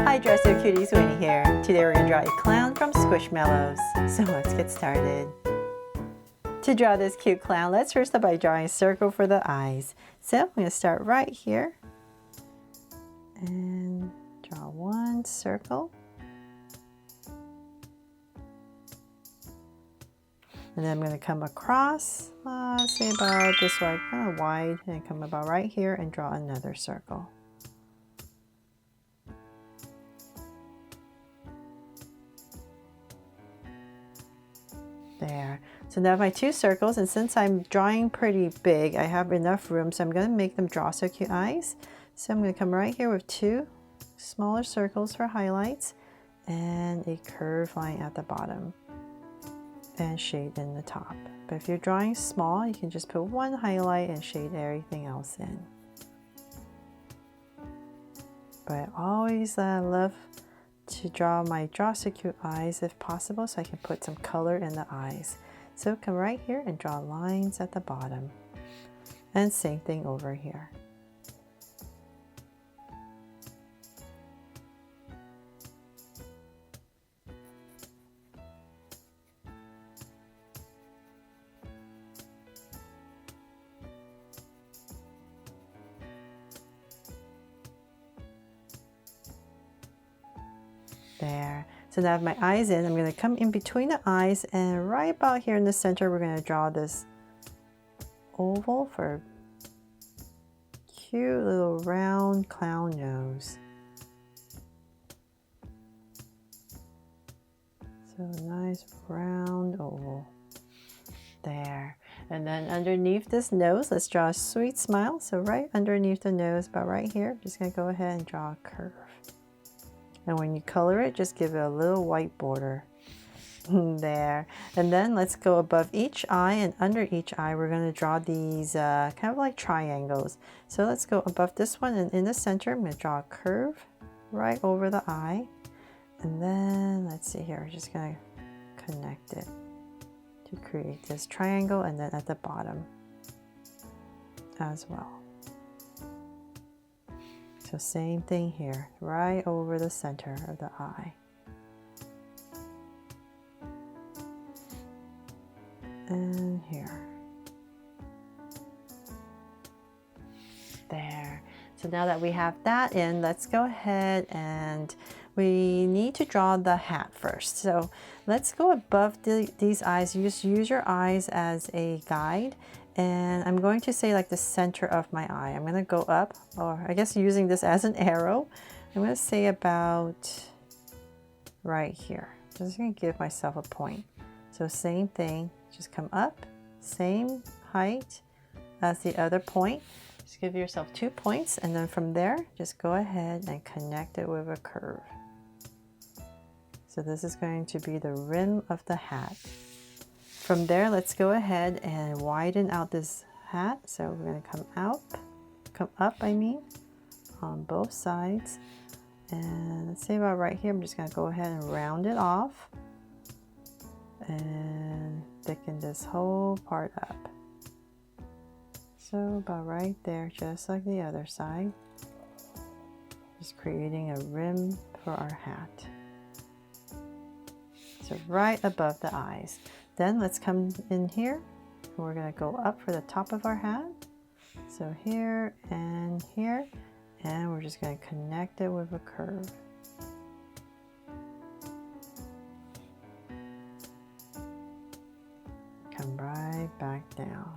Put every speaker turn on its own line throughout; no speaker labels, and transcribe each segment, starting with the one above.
Hi Dresser Cuties, Winnie here. Today we're going to draw a clown from Squishmallows. So let's get started. To draw this cute clown, let's first start by drawing a circle for the eyes. So I'm going to start right here and draw one circle. And then I'm going to come across, say about this way, kind of wide, and come about right here and draw another circle. There. So now I have my two circles, and since I'm drawing pretty big, I have enough room, so I'm going to make them draw so cute eyes. So I'm going to come right here with two smaller circles for highlights and a curved line at the bottom and shade in the top. But if you're drawing small, you can just put one highlight and shade everything else in. But I always love to draw my so cute eyes if possible, so I can put some color in the eyes. So come right here and draw lines at the bottom. And same thing over here. There. So now I have my eyes in. I'm going to come in between the eyes, and right about here in the center, we're going to draw this oval for a cute little round clown nose. So nice round oval. There. And then underneath this nose, let's draw a sweet smile. So right underneath the nose, about right here, I'm just going to go ahead and draw a curve. And when you color it, just give it a little white border. There. And then let's go above each eye, and under each eye we're going to draw these kind of like triangles. So let's go above this one, and in the center I'm going to draw a curve right over the eye. And then let's see here, we're just going to connect it to create this triangle, and then at the bottom as well. So same thing here, right over the center of the eye. And here. There. So now that we have that in, let's go ahead and we need to draw the hat first. So let's go above these eyes. You just use your eyes as a guide. And I'm going to say like the center of my eye. I'm going to go up, or I guess using this as an arrow. I'm going to say about right here. Just going to give myself a point. So same thing, just come up, same height as the other point. Just give yourself 2 points, and then from there, just go ahead and connect it with a curve. So this is going to be the rim of the hat. From there, let's go ahead and widen out this hat. So we're going to come up, on both sides. And let's say about right here, I'm just going to go ahead and round it off and thicken this whole part up. So about right there, just like the other side. Just creating a rim for our hat. So right above the eyes. Then let's come in here, and we're going to go up for the top of our hat. So here, and we're just going to connect it with a curve. Come right back down.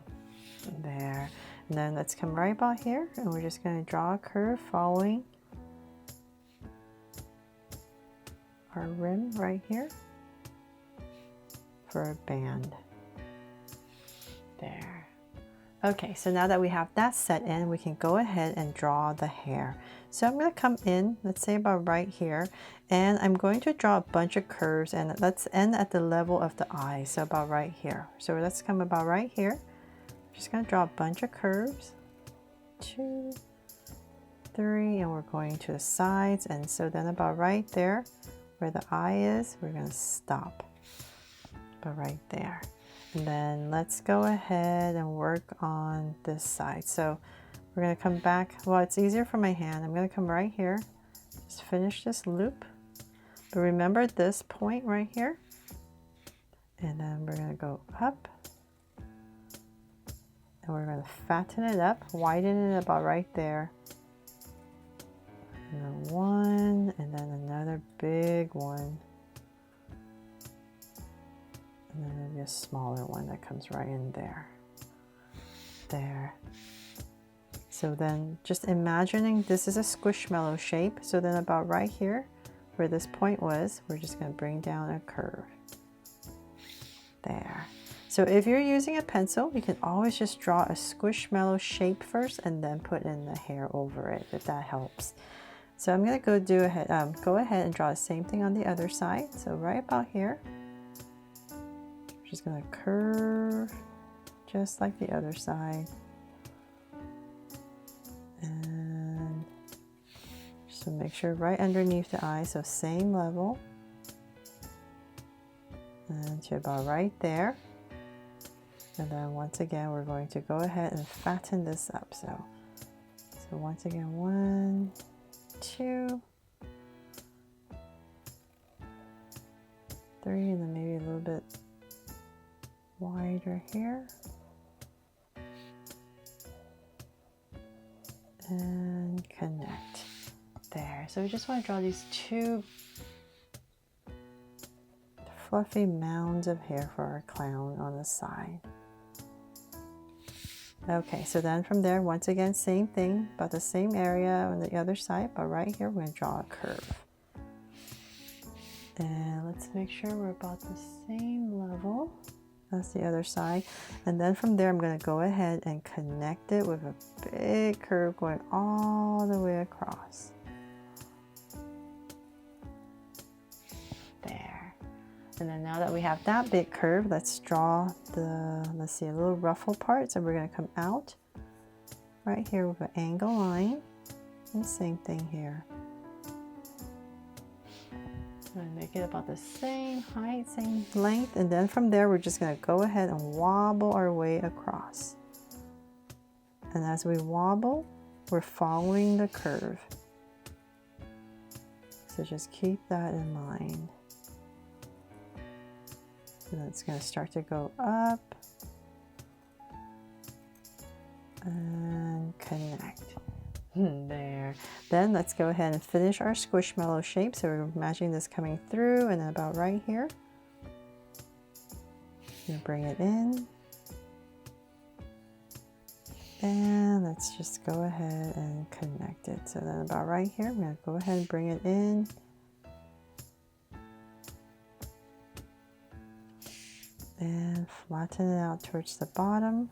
There. And then let's come right about here, and we're just going to draw a curve following our rim right here for a band. There. Okay, so now that we have that set in, we can go ahead and draw the hair. So I'm going to come in, let's say about right here, and I'm going to draw a bunch of curves, and let's end at the level of the eye, so about right here. So let's come about right here. Just going to draw a bunch of curves. 2, 3, and we're going to the sides, and so then about right there where the eye is, we're going to stop. But right there. And then let's go ahead and work on this side. So we're going to come back. Well, it's easier for my hand. I'm going to come right here Just finish this loop. But remember this point right here. And then we're going to go up. And we're going to fatten it up, widen it about right there. And then one, and then another big one. And then maybe a smaller one that comes right in there. There. So then just imagining this is a squishmallow shape. So then about right here, where this point was, we're just going to bring down a curve. There. So if you're using a pencil, you can always just draw a squishmallow shape first and then put in the hair over it, if that helps. So I'm going to go ahead and draw the same thing on the other side. So right about here, I'm just going to curve just like the other side. And just to make sure right underneath the eye, so same level. And to about right there. And then once again, we're going to go ahead and fatten this up. So once again, 1, 2, 3, and then maybe a little bit wider here. And connect. There. So we just want to draw these two fluffy mounds of hair for our clown on the side. Okay, so then from there, once again, same thing, about the same area on the other side, but right here, we're going to draw a curve. And let's make sure we're about the same level as the other side. And then from there, I'm going to go ahead and connect it with a big curve going all the way across. There. And then now that we have that big curve, let's draw let's see, a little ruffle part. So we're going to come out right here with an angle line. And the same thing here. I'm going to make it about the same height, same length. And then from there, we're just going to go ahead and wobble our way across. And as we wobble, we're following the curve. So just keep that in mind. And then it's going to start to go up and connect. There. Then let's go ahead and finish our squishmallow shape. So we're imagining this coming through and then about right here. You bring it in. And let's just go ahead and connect it. So then about right here, I'm going to go ahead and bring it in. And flatten it out towards the bottom.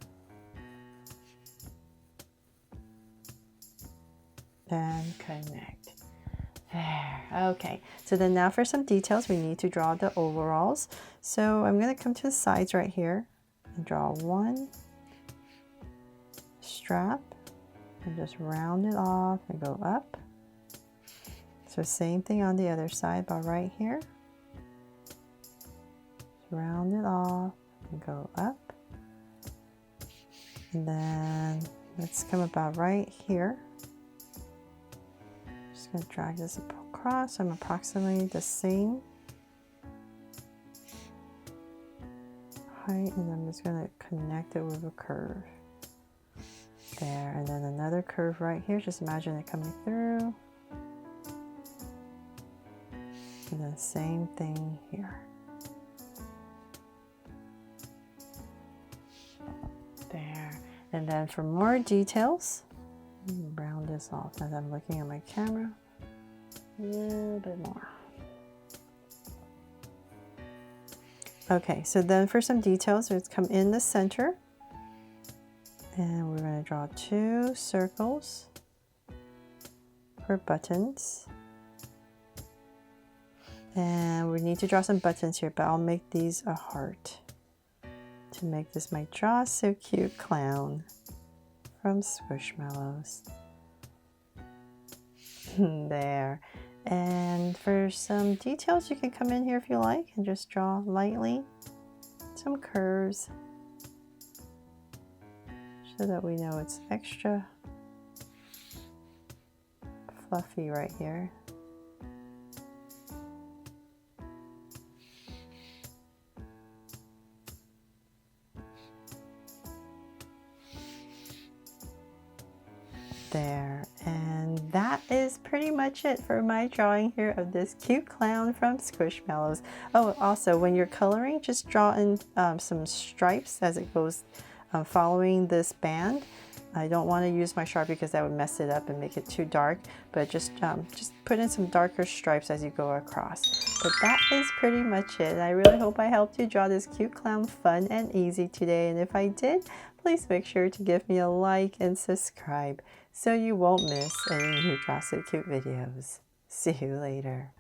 And connect. There. Okay. So then now for some details, we need to draw the overalls. So I'm going to come to the sides right here and draw one strap and just round it off and go up. So same thing on the other side, but right here. Round it off and go up. And then let's come about right here. Just going to drag this across. I'm approximately the same height, and I'm just going to connect it with a curve. There, and then another curve right here. Just imagine it coming through. And then same thing here. There. And then for more details, round this off as I'm looking at my camera. A little bit more. Okay, so then for some details, let's come in the center. And we're going to draw 2 circles for buttons. And we need to draw some buttons here, but I'll make these a heart to make this my Draw So Cute clown from Squishmallows. There. And for some details, you can come in here if you like and just draw lightly some curves so that we know it's extra fluffy right here. there. And that is pretty much it for my drawing here of this cute clown from Squishmallows. Oh, also when you're coloring, just draw in some stripes as it goes following this band. I don't want to use my Sharpie because that would mess it up and make it too dark, but just put in some darker stripes as you go across. But that is pretty much it. I really hope I helped you draw this cute clown fun and easy today, and if I did, please make sure to give me a like and subscribe so you won't miss any new Draw So Cute videos. See you later.